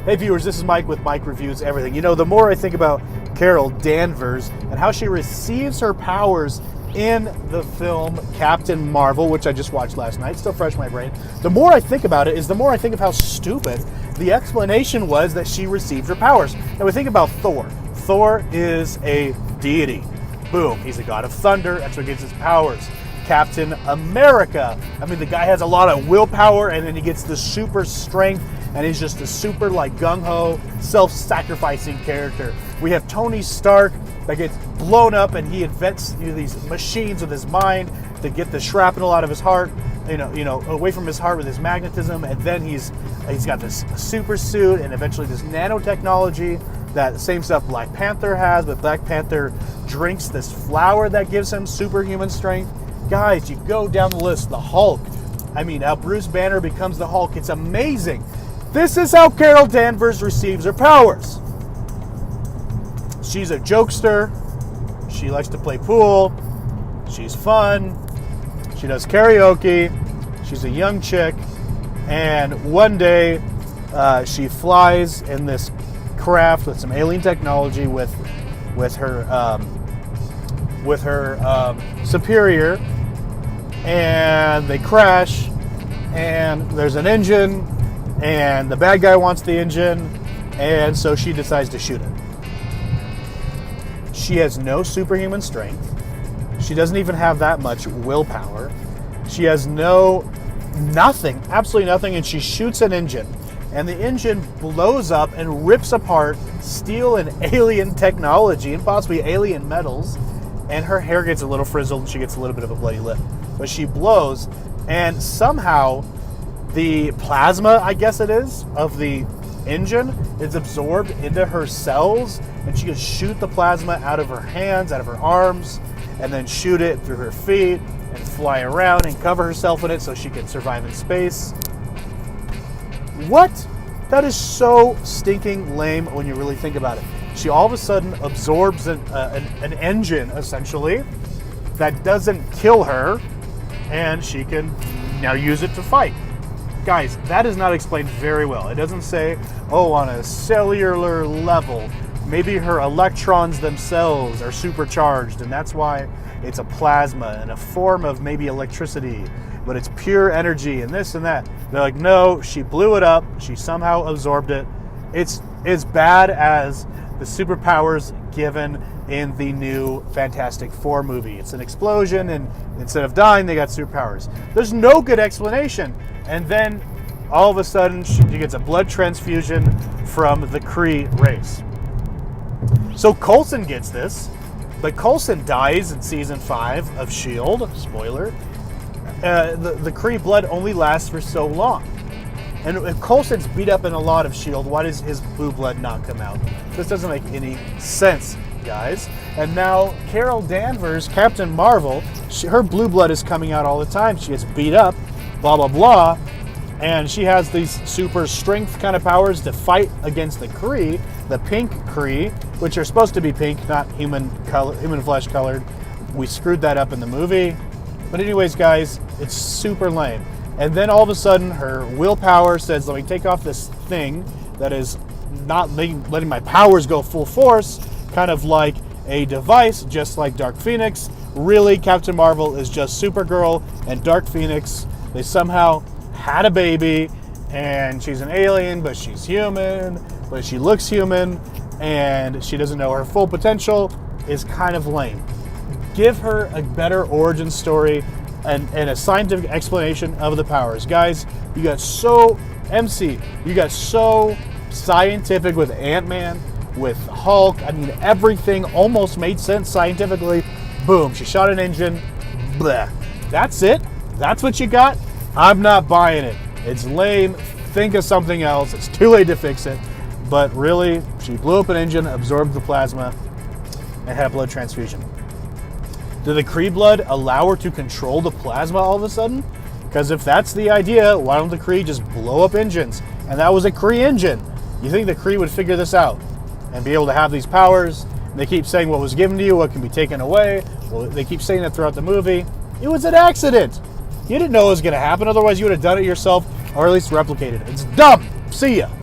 Hey viewers, this is Mike with Mike Reviews Everything. You know, the more I think about Carol Danvers and how she receives her powers in the film Captain Marvel, which I just watched last night, still fresh in my brain, the more I think about it is the more I think of how stupid the explanation was that she received her powers. Now we think about Thor. Thor is a deity. Boom, he's a god of thunder, that's what gives his powers. Captain America, I mean, the guy has a lot of willpower and then he gets the super strength and he's just a super like gung-ho, self-sacrificing character. We have Tony Stark that gets blown up and he invents these machines with his mind to get the shrapnel out of his heart, you know, away from his heart with his magnetism, and then he's got this super suit and eventually this nanotechnology, that same stuff Black Panther has, but Black Panther drinks this flower that gives him superhuman strength. Guys, you go down the list, the Hulk. I mean, how Bruce Banner becomes the Hulk, it's amazing. This is how Carol Danvers receives her powers. She's a jokester. She likes to play pool. She's fun. She does karaoke. She's a young chick. And one day, she flies in this craft with some alien technology with her superior, and they crash. And there's an engine. And the bad guy wants the engine, and so she decides to shoot it. She has no superhuman strength. She doesn't even have that much willpower. She has nothing, absolutely nothing, and she shoots an engine. And the engine blows up and rips apart steel and alien technology and possibly alien metals. And her hair gets a little frizzled and she gets a little bit of a bloody lip. But she blows, and somehow the plasma, I guess it is, of the engine is absorbed into her cells, and she can shoot the plasma out of her hands, out of her arms, and then shoot it through her feet and fly around and cover herself in it so she can survive in space. What? That is so stinking lame when you really think about it. She all of a sudden absorbs an engine, essentially, that doesn't kill her, and she can now use it to fight. Guys, that is not explained very well. It doesn't say, oh, on a cellular level, maybe her electrons themselves are supercharged, and that's why it's a plasma and a form of maybe electricity, but it's pure energy and this and that. They're like, no, she blew it up. She somehow absorbed it. It's as bad as the superpowers given in the new Fantastic Four movie. It's an explosion, and instead of dying, they got superpowers. There's no good explanation. And then, all of a sudden, she gets a blood transfusion from the Kree race. So Coulson gets this, but Coulson dies in Season 5 of S.H.I.E.L.D. Spoiler. The Kree blood only lasts for so long. And if Coulson's beat up in a lot of S.H.I.E.L.D., why does his blue blood not come out? This doesn't make any sense, guys. And now Carol Danvers, Captain Marvel, her blue blood is coming out all the time. She gets beat up, blah, blah, blah. And she has these super strength kind of powers to fight against the Kree, the pink Kree, which are supposed to be pink, not human flesh colored. We screwed that up in the movie. But anyways, guys, it's super lame. And then all of a sudden, her willpower says, let me take off this thing that is not letting my powers go full force, kind of like a device, just like Dark Phoenix. Really, Captain Marvel is just Supergirl and Dark Phoenix. They somehow had a baby, and she's an alien, but she's human, but she looks human, and she doesn't know her full potential. Is kind of lame. Give her a better origin story and a scientific explanation of the powers. Guys, you got so scientific with Ant-Man, with Hulk. I mean, everything almost made sense scientifically. Boom, she shot an engine. Bleh. That's it? That's what you got? I'm not buying it. It's lame. Think of something else. It's too late to fix it. But really, she blew up an engine, absorbed the plasma, and had a blood transfusion. Did the Kree blood allow her to control the plasma all of a sudden? Because if that's the idea, why don't the Kree just blow up engines? And that was a Kree engine. You think the Kree would figure this out and be able to have these powers? They keep saying what was given to you, what can be taken away. Well, they keep saying that throughout the movie. It was an accident. You didn't know it was going to happen. Otherwise, you would have done it yourself, or at least replicated it. It's dumb. See ya.